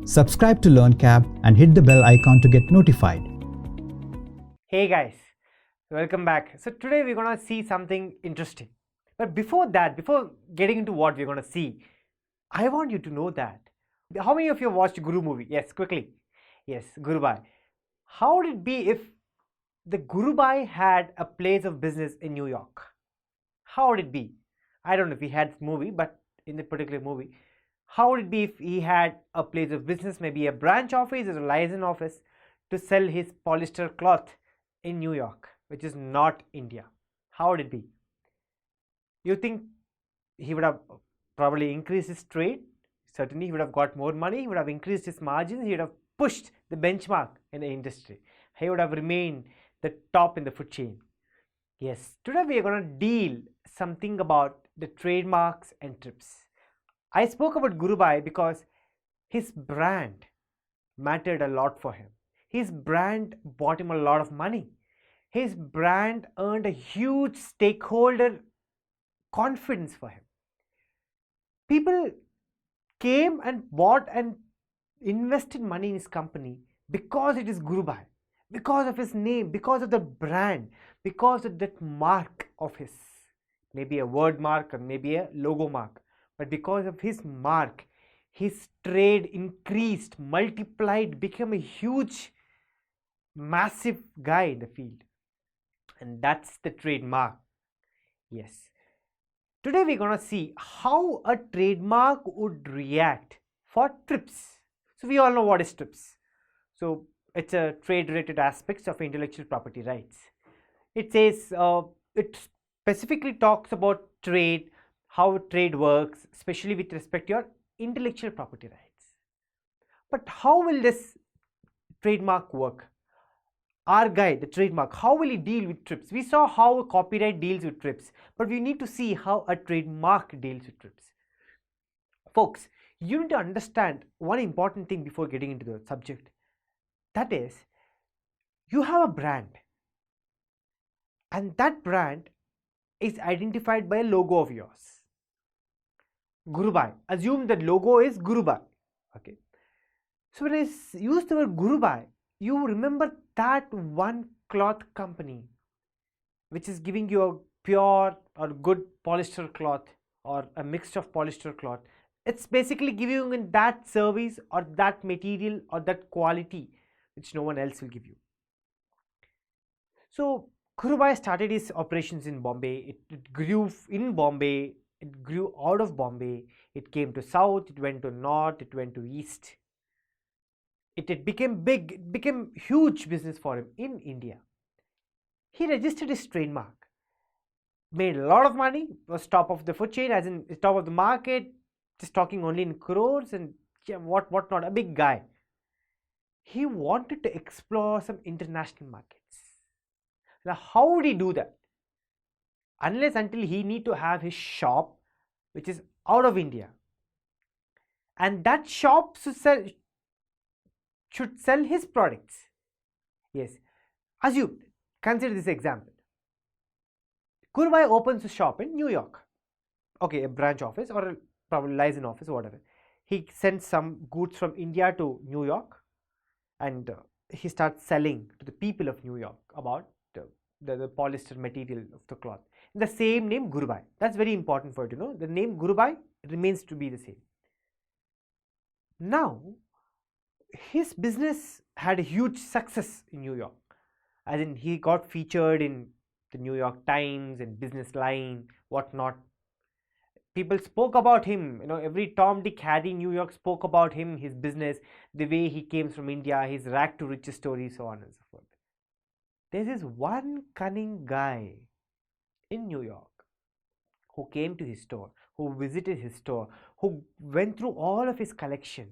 Subscribe to LearnCab and hit the bell icon to get notified. Hey guys, welcome back. So today we're going to see something interesting. But before that, before getting into what we're going to see, I want you to know that. How many of you watched Guru movie? Yes, quickly. Yes, Gurubai. How would it be if the Gurubai had a place of business in New York? How would it be? I don't know if he had this movie, but in the particular movie, how would it be if he had a place of business, maybe a branch office or a license office, to sell his polyester cloth in New York, which is not India? How would it be? You think he would have probably increased his trade? Certainly, he would have got more money, he would have increased his margins, he would have pushed the benchmark in the industry. He would have remained the top in the food chain. Yes, today we are going to deal something about the trademarks and trips. I spoke about Gurubai because his brand mattered a lot for him. His brand bought him a lot of money. His brand earned a huge stakeholder confidence for him. People came and bought and invested money in his company because it is Gurubai, because of his name, because of the brand, because of that mark of his, maybe a word mark or maybe a logo mark. But because of his mark, his trade increased, multiplied, became a huge, massive guy in the field. And that's the trademark. Yes. Today we're going to see how a trademark would react for trips. So we all know what is trips. So it's a trade-related aspects of intellectual property rights. It says, it specifically talks about trade, how trade works, especially with respect to your intellectual property rights. But how will this trademark work? Our guy, the trademark, how will he deal with trips? We saw how a copyright deals with trips, but we need to see how a trademark deals with trips. Folks, you need to understand one important thing before getting into the subject. That is, you have a brand, and that brand is identified by a logo of yours. Gurubai. Assume the logo is Gurubai. Okay. So when I use the word Gurubai, you remember that one cloth company which is giving you a pure or good polyester cloth or a mix of polyester cloth. It's basically giving you that service or that material or that quality which no one else will give you. So Gurubai started his operations in Bombay. It grew in Bombay. It grew out of Bombay. It came to south. It went to north. It went to east. It became big. It became huge business for him in India. He registered his trademark. Made a lot of money. Was top of the food chain, as in top of the market. Just talking only in crores and what not. A big guy. He wanted to explore some international markets. Now, how would he do that? Unless until he need to have his shop which is out of India, and that shop should sell his products. Yes, consider this example. Gurubai opens a shop in New York. Okay, a branch office or a probably license office or whatever. He sends some goods from India to New York, and he starts selling to the people of New York about the polyester material of the cloth. The same name Gurubai. That's very important for you to know. The name Gurubai remains to be the same. Now, his business had a huge success in New York. As in, he got featured in the New York Times and Business Line, whatnot. People spoke about him. Every Tom, Dick, Harry in New York spoke about him, his business, the way he came from India, his rag to riches story, so on and so forth. There's this one cunning guy in New York who came to his store, who visited his store, who went through all of his collection,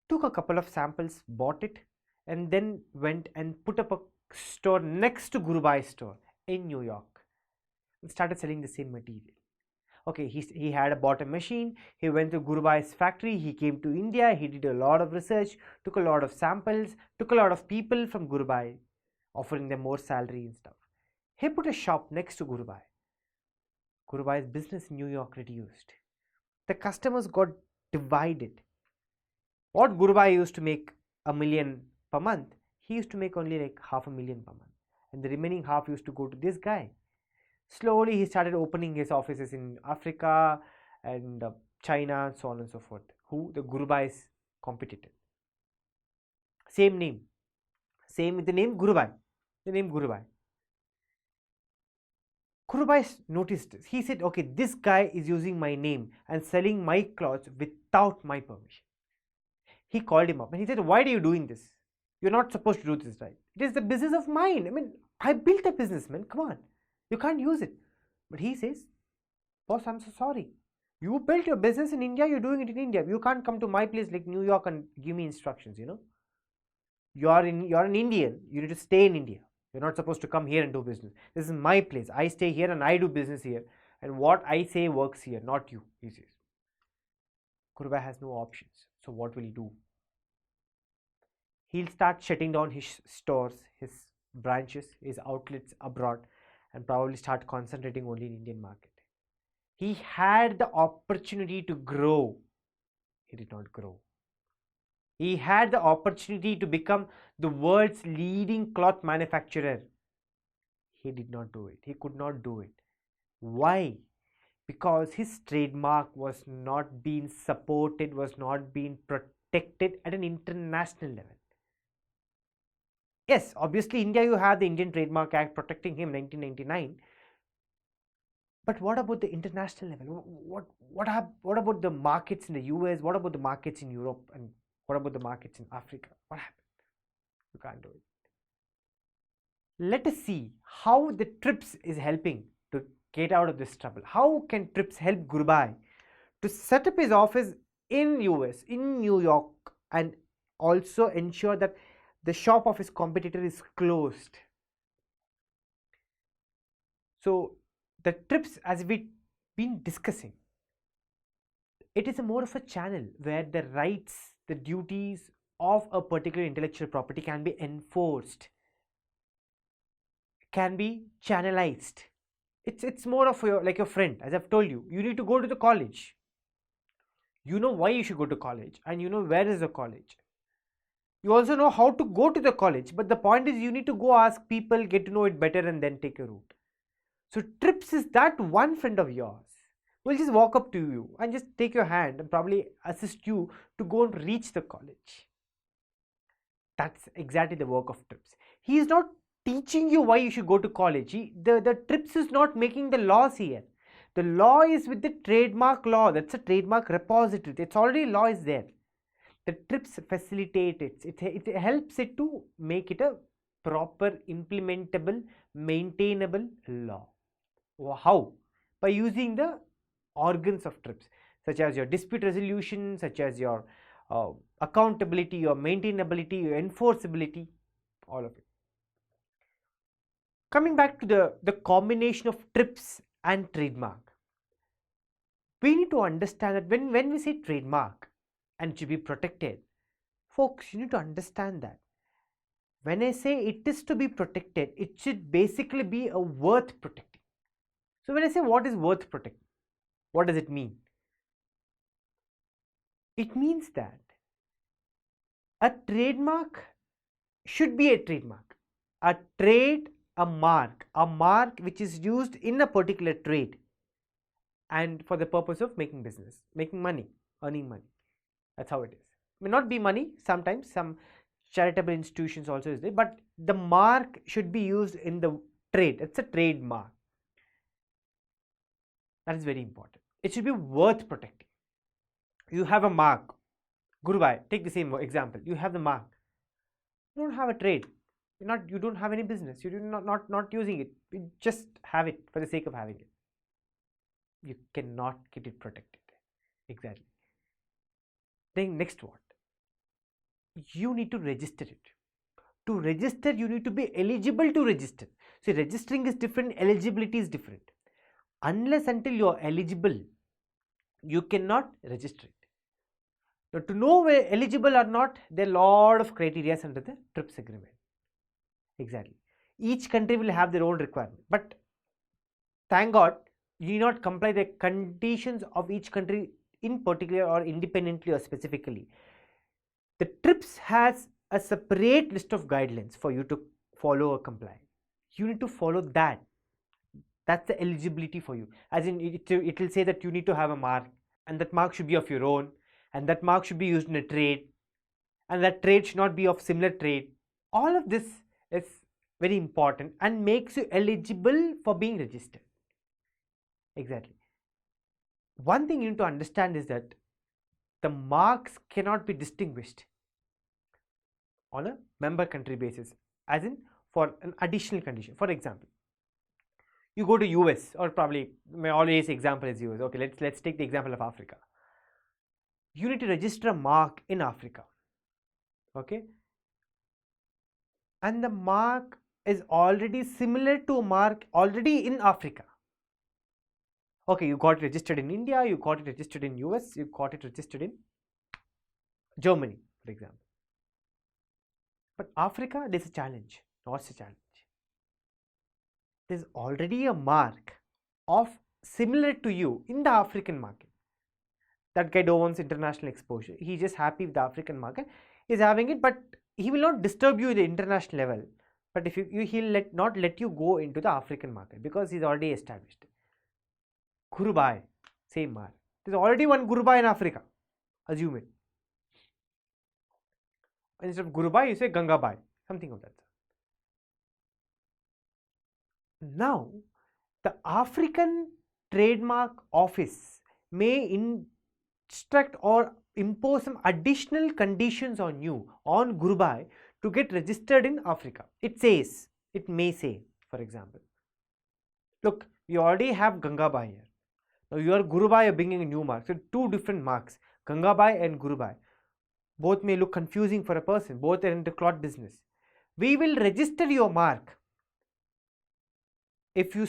took a couple of samples, bought it, and then went and put up a store next to Gurubai's store in New York and started selling the same material. Okay, he had bought a machine, he went to Gurubai's factory, he came to India, he did a lot of research, took a lot of samples, took a lot of people from Gurubai, offering them more salary and stuff. He put a shop next to Gurubai. Gurubai's business in New York reduced. The customers got divided. What Gurubai used to make $1 million per month, he used to make only like $500,000 per month, and the remaining half used to go to this guy. Slowly he started opening his offices in Africa and China, so on and so forth. Who? The Gurubai's competitor. Same name. Same with the name Gurubai. The name Gurubai. Gurubai noticed this. He said, okay, this guy is using my name and selling my clothes without my permission. He called him up and he said, why are you doing this? You're not supposed to do this, right? It is the business of mine. I mean, I built a business, man. Come on. You can't use it. But he says, boss, I'm so sorry. You built your business in India, you're doing it in India. You can't come to my place like New York and give me instructions, You're an Indian. You need to stay in India. You're not supposed to come here and do business. This is my place. I stay here and I do business here. And what I say works here, not you, he says. Gurubai has no options. So what will he do? He'll start shutting down his stores, his branches, his outlets abroad, and probably start concentrating only in Indian market. He had the opportunity to grow. He did not grow. He had the opportunity to become the world's leading cloth manufacturer. He did not do it. He could not do it. Why? Because his trademark was not being supported, was not being protected at an international level. Yes, obviously India, you have the Indian Trademark Act protecting him in 1999. But what about the international level? What about the markets in the US? What about the markets in Europe? And what about the markets in Africa? What happened? You can't do it. Let us see how the TRIPS is helping to get out of this trouble. How can TRIPS help Gurubai to set up his office in US, in New York, and also ensure that the shop of his competitor is closed? So the TRIPS, as we've been discussing, it is more of a channel where the rights, the duties of a particular intellectual property can be enforced, can be channelized. It's more of like your friend. As I've told you, you need to go to the college. You know why you should go to college, and you know where is the college. You also know how to go to the college, but the point is you need to go ask people, get to know it better, and then take a route. So TRIPS is that one friend of yours who will just walk up to you and just take your hand and probably assist you to go and reach the college. That's exactly the work of TRIPS. He is not teaching you why you should go to college. The TRIPS is not making the laws here. The law is with the trademark law. That's a trademark repository. It's already law is there. The TRIPS facilitates it. It helps it to make it a proper, implementable, maintainable law. How? By using the organs of TRIPS, such as your dispute resolution, such as your accountability, your maintainability, your enforceability, all of it. Coming back to the combination of TRIPS and trademark, we need to understand that when we say trademark and it should be protected, folks, you need to understand that when I say it is to be protected, it should basically be a worth protecting. So when I say what is worth protecting, what does it mean? It means that a trademark should be a trademark, a trade, a mark which is used in a particular trade and for the purpose of making business, making money, earning money. That's how it is. It may not be money, sometimes some charitable institutions also is there, but the mark should be used in the trade. It's a trademark. That is very important. It should be worth protecting. You have a mark, Gurubai, take the same example. You have the mark. You don't have a trade. You don't have any business. You're not using it. You just have it for the sake of having it. You cannot get it protected. Exactly. Then next what? You need to register it. To register, you need to be eligible to register. See, registering is different, eligibility is different. Unless until you are eligible, you cannot register it. Now, to know whether eligible or not, there are a lot of criteria under the TRIPS agreement. Exactly. Each country will have their own requirement. But thank God, you need not comply the conditions of each country in particular or independently or specifically. The TRIPS has a separate list of guidelines for you to follow or comply. You need to follow that. That's the eligibility for you. As in, it will say that you need to have a mark, and that mark should be of your own, and that mark should be used in a trade, and that trade should not be of similar trade. All of this is very important and makes you eligible for being registered. Exactly. One thing you need to understand is that the marks cannot be distinguished on a member country basis, as in for an additional condition. For example, you go to US, or probably my always example is US. Okay, let's take the example of Africa. You need to register a mark in Africa. Okay, and the mark is already similar to a mark already in Africa. Okay, you got it registered in India, you got it registered in US, you got it registered in Germany, for example. But Africa, there's a challenge. What's the challenge? There's already a mark of similar to you in the African market. That guy don't want international exposure. He's just happy with the African market. He's having it, but he will not disturb you at the international level. But if he'll not let you go into the African market because he's already established. Gurubai, same mark. There's already one Gurubai in Africa. Assume it. Instead of Gurubai, you say Gangabai, something of that sort. Now, the African Trademark Office may instruct or impose some additional conditions on you, on Gurubai, to get registered in Africa. It may say, for example, look, you already have Gangabai here. Now you are Gurubai, you're bringing a new mark. So two different marks, Gangabai and Gurubai. Both may look confusing for a person. Both are in the cloth business. We will register your mark if you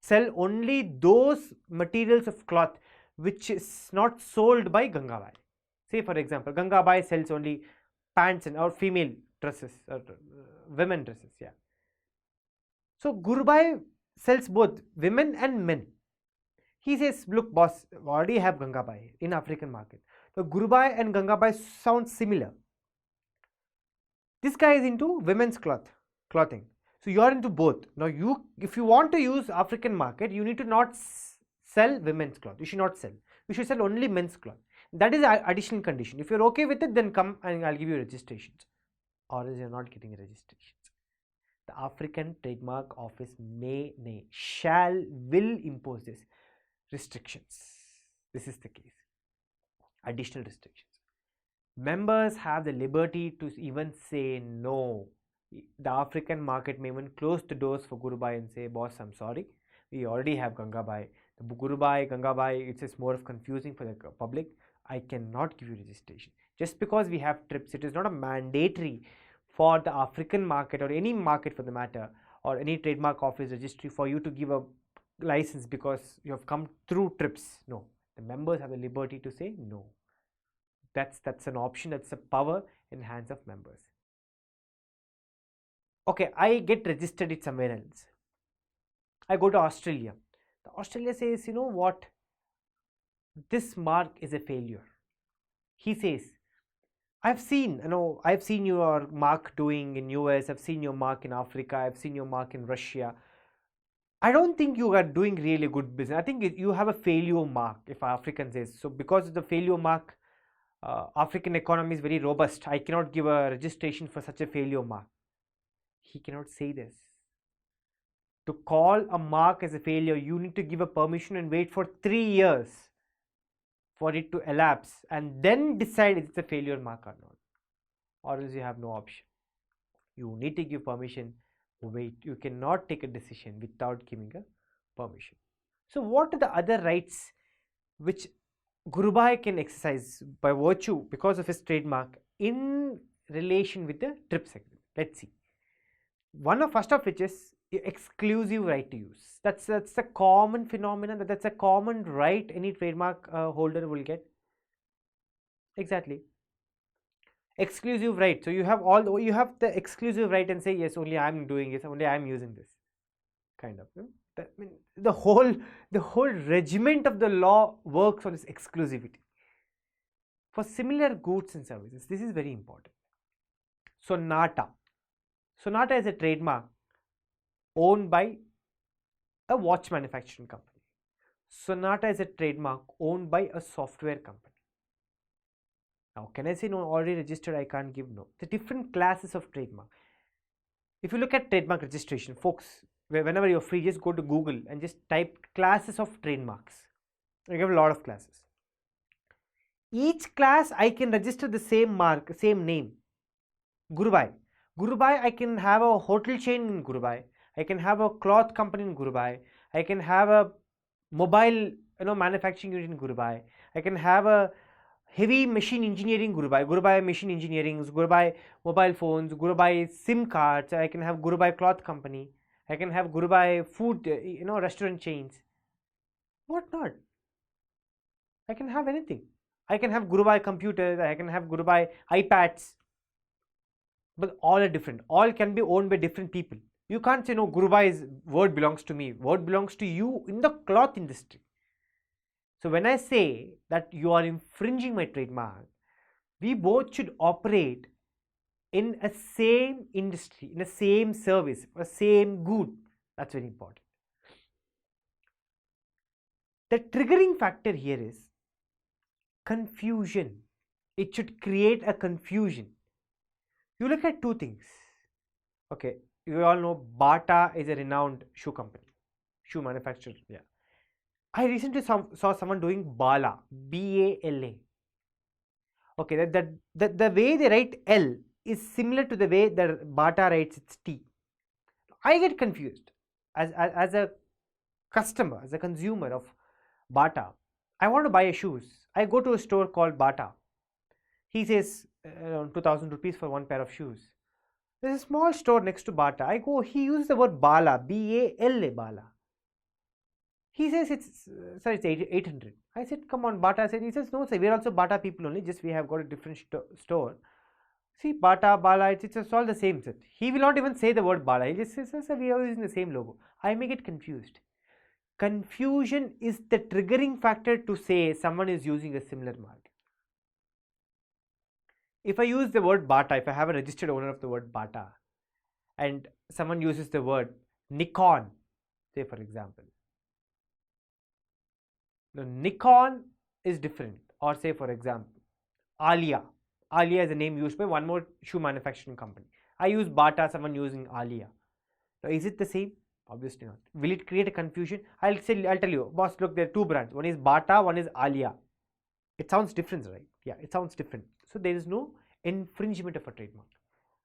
sell only those materials of cloth which is not sold by Gangabai. Say for example, Gangabai sells only pants or female dresses or women dresses. Yeah. So Gurubai sells both women and men. He says, look boss, I already have Gangabai in African market. So Gurubai and Gangabai sound similar. This guy is into women's clothing. So you are into both. Now if you want to use African market, you need to not sell women's cloth. You should not sell. You should sell only men's cloth. That is an additional condition. If you're okay with it, then come and I'll give you registrations. Or else you're not getting registrations. The African Trademark Office will impose this restrictions. This is the case. Additional restrictions. Members have the liberty to even say no. The African market may even close the doors for Gurubai and say, boss, I'm sorry, we already have Gangabai. The Gurubai, Gangabai, it's just more of confusing for the public. I cannot give you registration. Just because we have TRIPS, it is not a mandatory for the African market or any market for the matter, or any trademark office registry for you to give a license because you have come through TRIPS. No, the members have the liberty to say no. That's an option, that's a power in hands of members. Okay, I get registered it somewhere else. I go to Australia. The Australia says, you know what? This mark is a failure. He says, I've seen your mark doing in US, I've seen your mark in Africa, I've seen your mark in Russia. I don't think you are doing really good business. I think you have a failure mark, if African says. So because of the failure mark, African economy is very robust. I cannot give a registration for such a failure mark. He cannot say this. To call a mark as a failure, you need to give a permission and wait for 3 years for it to elapse and then decide if it's a failure mark or not. Or else you have no option. You need to give permission. Wait, you cannot take a decision without giving a permission. So what are the other rights which Gurubai can exercise by virtue because of his trademark in relation with the TRIPS agreement? Let's see. First of which is exclusive right to use. That's a common phenomenon. That's a common right any trademark holder will get. Exactly. Exclusive right. So you have the exclusive right and say, yes, only I'm doing this, only I'm using this. Kind of. The whole regiment of the law works on this exclusivity. for similar goods and services. This is very important. Sonata. Sonata is a trademark owned by a watch manufacturing company. Sonata is a trademark owned by a software company. Now, can I say no, already registered, I can't give no. The different classes of trademark. If you look at trademark registration, folks, whenever you're free, just go to Google and just type classes of trademarks. I have a lot of classes. Each class I can register the same mark, same name. Gurubai. Gurubai, I can have a hotel chain in Gurubai. I can have a cloth company in Gurubai. I can have a mobile manufacturing unit in Gurubai. I can have a heavy machine engineering Gurubai. Gurubai machine engineering, Gurubai mobile phones, Gurubai SIM cards. I can have Gurubai cloth company. I can have Gurubai food, restaurant chains. What not? I can have anything. I can have Gurubai computers. I can have Gurubai iPads. But all are different. All can be owned by different people. You can't say no, Gurubai's word belongs to me. Word belongs to you in the cloth industry. So when I say that you are infringing my trademark, we both should operate in a same industry, in a same service, a same good. That's very important. The triggering factor here is confusion. It should create a confusion. You look at two things. Okay, you all know Bata is a renowned shoe company, shoe manufacturer. Yeah. I recently saw someone doing Bala, B-A-L-A. Okay, the way they write L is similar to the way the Bata writes its T. I get confused as a customer, as a consumer of Bata. I want to buy a shoes. I go to a store called Bata. He says around 2000 rupees for one pair of shoes. There's a small store next to Bata. I go, he uses the word Bala, B-A-L-A, Bala. He says it's 800. I said, come on, Bata. He says, no, sir, we're also Bata people only, just we have got a different store. See, Bata, Bala, it's all the same, sir. He will not even say the word Bala. He just says, sir, we are using the same logo. I may get confused. Confusion is the triggering factor to say someone is using a similar mark. If I use the word Bata, if I have a registered owner of the word Bata, and someone uses the word Nikon, say for example. Now, Nikon is different, or say for example, Alia. Alia is a name used by one more shoe manufacturing company. I use Bata, someone using Alia. Now, is it the same? Obviously not. Will it create a confusion? I'll tell you, boss, look, there are two brands. One is Bata, one is Alia. It sounds different, right? Yeah, it sounds different. So there is no infringement of a trademark.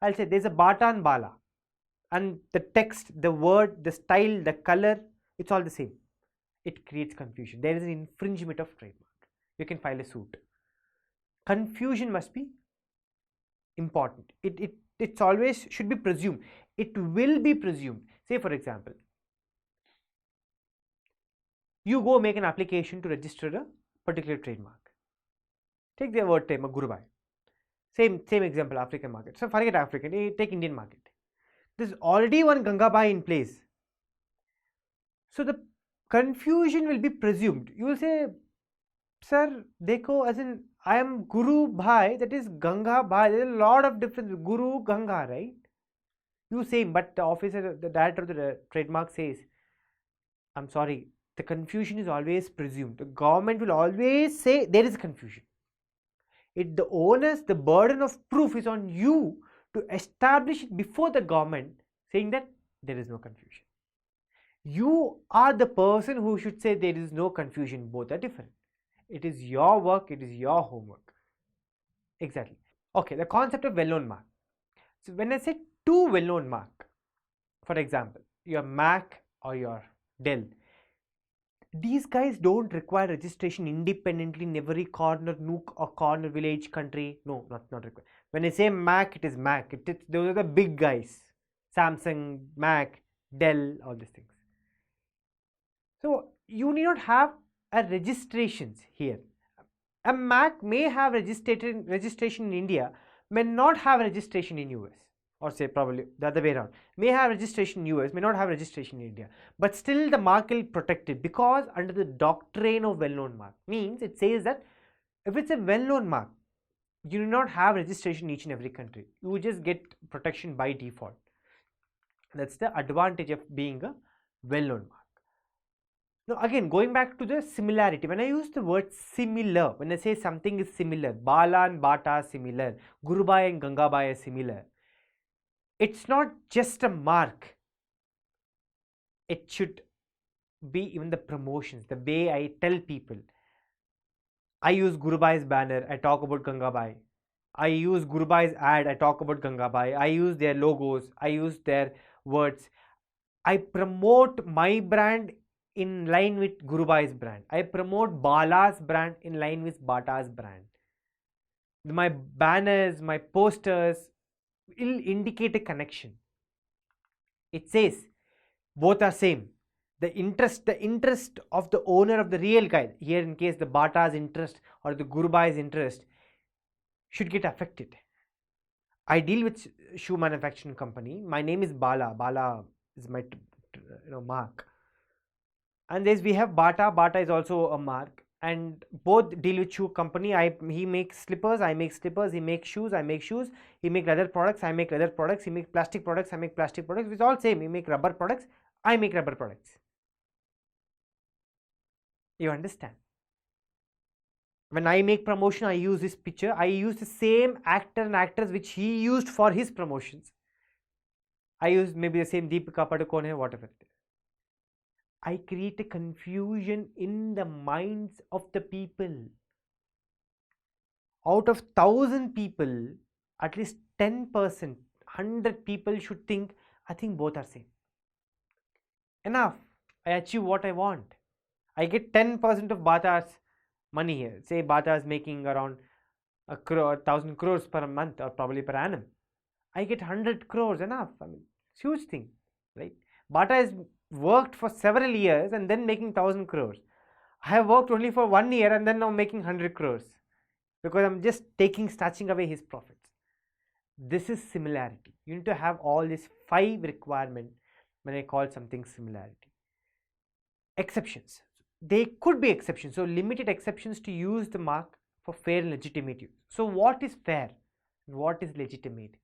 I'll say there's a Bata and Bala, and the text, the word, the style, the color, it's all the same. It creates confusion. There is an infringement of trademark. You can file a suit. Confusion must be important. It's always should be presumed. It will be presumed. Say for example, you go make an application to register a particular trademark. Take the word trademark, Gurubai. Same example, African market. So forget African, take Indian market. There's already one Gangabai in place. So the confusion will be presumed. You will say, sir, dekho, as in I am Guru Bhai, that is Ganga Bhai. There is a lot of difference. Guru, Ganga, right? You same, but the officer, the director of the trademark says, I'm sorry, the confusion is always presumed. The government will always say there is confusion. The onus, the burden of proof is on you to establish it before the government, saying that there is no confusion. You are the person who should say there is no confusion. Both are different. It is your work, it is your homework. Exactly. Okay, the concept of well-known mark. So when I say two well-known mark, for example, your Mac or your Dell, these guys don't require registration independently in every corner, nook or corner, village, country. No, not required. When I say Mac, it is Mac. Those are the big guys. Samsung, Mac, Dell, all these things. So you need not have a registrations here. A Mac may have registration in India, may not have registration in US, or say probably the other way around. May have registration in US, may not have registration in India, but still the mark will protect it because under the doctrine of well-known mark means it says that if it's a well-known mark, You do not have registration in each and every country. You just get protection by default. That's the advantage of being a well-known mark. Now again, going back to the similarity, when I use the word similar, when I say something is similar, Bala and Bata are similar, Gurubai and Gangabai are similar, it's not just a mark. It should be even the promotions, the way I tell people. I use Gurubai's banner, I talk about Gangabai. I use Gurubai's ad, I talk about Gangabai. I use their logos, I use their words. I promote my brand in line with Gurubai's brand. I promote Bala's brand in line with Bata's brand. My banners, my posters will indicate a connection. It says both are same. The interest of the owner of the real guy, here in case the Bata's interest or the Gurubai's interest, should get affected. I deal with shoe manufacturing company. My name is Bala. Bala is my mark. And we have Bata. Bata is also a mark. And both deal with shoe company. He makes slippers. I make slippers. He makes shoes. I make shoes. He makes leather products. I make leather products. He makes plastic products. I make plastic products. It's all same. He makes rubber products. I make rubber products. You understand? When I make promotion, I use this picture. I use the same actor and actress which he used for his promotions. I use maybe the same Deepika Padukone, whatever it is. I create a confusion in the minds of the people. Out of 1,000 people, at least 10%, 100 people should think, I think both are same. Enough. I achieve what I want. I get 10% of Bata's money here. Say Bata is making around 1,000 crores per month or probably per annum. I get 100 crores, enough. I mean, it's a huge thing, right? Bata has worked for several years and then making 1,000 crores. I have worked only for 1 year and then now making 100 crores because I'm just snatching away his profits. This is similarity. You need to have all these 5 requirements when I call something similarity. Exceptions. They could be exceptions. So limited exceptions to use the mark for fair and legitimate use. So what is fair and what is legitimate?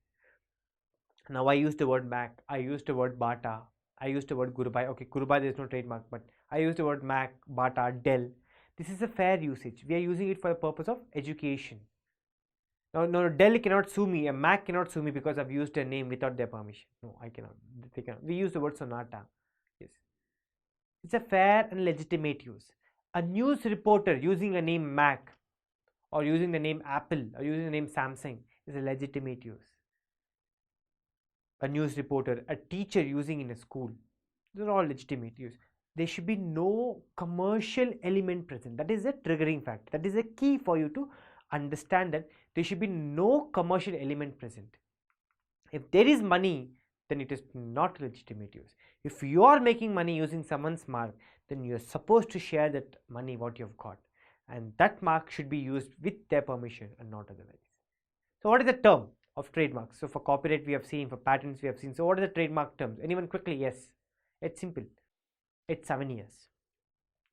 Now I use the word Mac, I use the word Bata, I use the word Gurubai. Okay, Gurubai there is no trademark, but I use the word Mac, Bata, Dell. This is a fair usage. We are using it for the purpose of education. Now, no, Dell cannot sue me, a Mac cannot sue me because I've used their name without their permission. No, I cannot. They cannot. We use the word Sonata. Yes. It's a fair and legitimate use. A news reporter using a name Mac or using the name Apple or using the name Samsung is a legitimate use. A news reporter, a teacher using in a school, these are all legitimate use. There should be no commercial element present. That is a triggering factor. That is a key for you to understand that there should be no commercial element present. If there is money, then it is not legitimate use. If you are making money using someone's mark, then you are supposed to share that money what you have got, and that mark should be used with their permission and not otherwise. So what is the term of trademarks? So for copyright we have seen, for patents we have seen. So what are the trademark terms? Anyone quickly? Yes, it's simple. It's 7 years,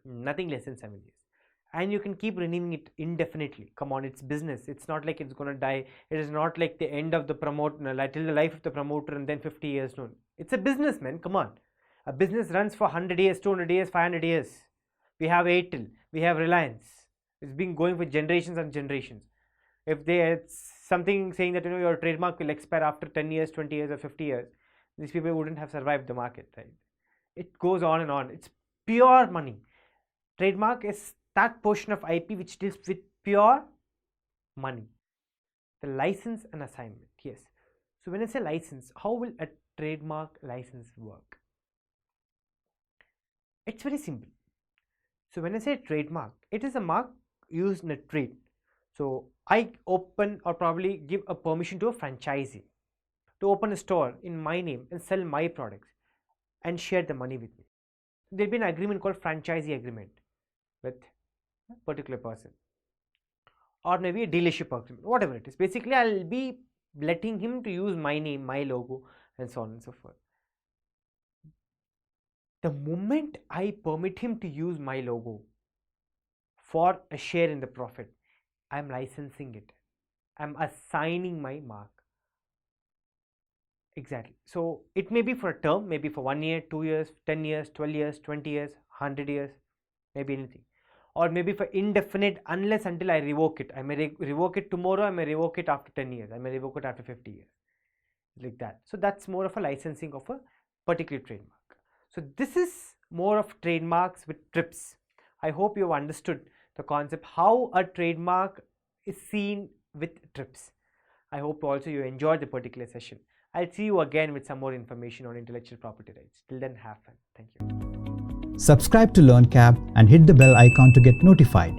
nothing less than 7 years, and you can keep renewing it indefinitely. Come on, it's business. It's not like it's going to die. It is not like the end of the promoter, like till the life of the promoter and then 50 years. No, it's a business, man. Come on, a business runs for 100 years, 200 years, 500 years. We have Airtel, we have Reliance. It's been going for generations and generations. If it's something saying that your trademark will expire after 10 years, 20 years or 50 years, these people wouldn't have survived the market, right? It goes on and on. It's pure money. Trademark is that portion of IP which deals with pure money. The license and assignment. Yes. So when I say license, how will a trademark license work? It's very simple. So when I say trademark, it is a mark used in a trade. So I open or probably give a permission to a franchisee to open a store in my name and sell my products and share the money with me. There'll be an agreement called franchisee agreement with a particular person, or maybe a dealership agreement, whatever it is. Basically, I'll be letting him to use my name, my logo, and so on and so forth. The moment I permit him to use my logo for a share in the profit, I'm licensing it. I'm assigning my mark. Exactly. So it may be for a term, maybe for 1 year, 2 years, 10 years, 12 years, 20 years, 100 years, maybe anything. Or maybe for indefinite unless until I revoke it. I may revoke it tomorrow, I may revoke it after 10 years, I may revoke it after 50 years. Like that. So that's more of a licensing of a particular trademark. So this is more of trademarks with trips. I hope you have understood the concept how a trademark is seen with trips. I hope also you enjoyed the particular session. I'll see you again with some more information on intellectual property rights. Till then, have fun. Thank you. Subscribe to LearnCab and hit the bell icon to get notified.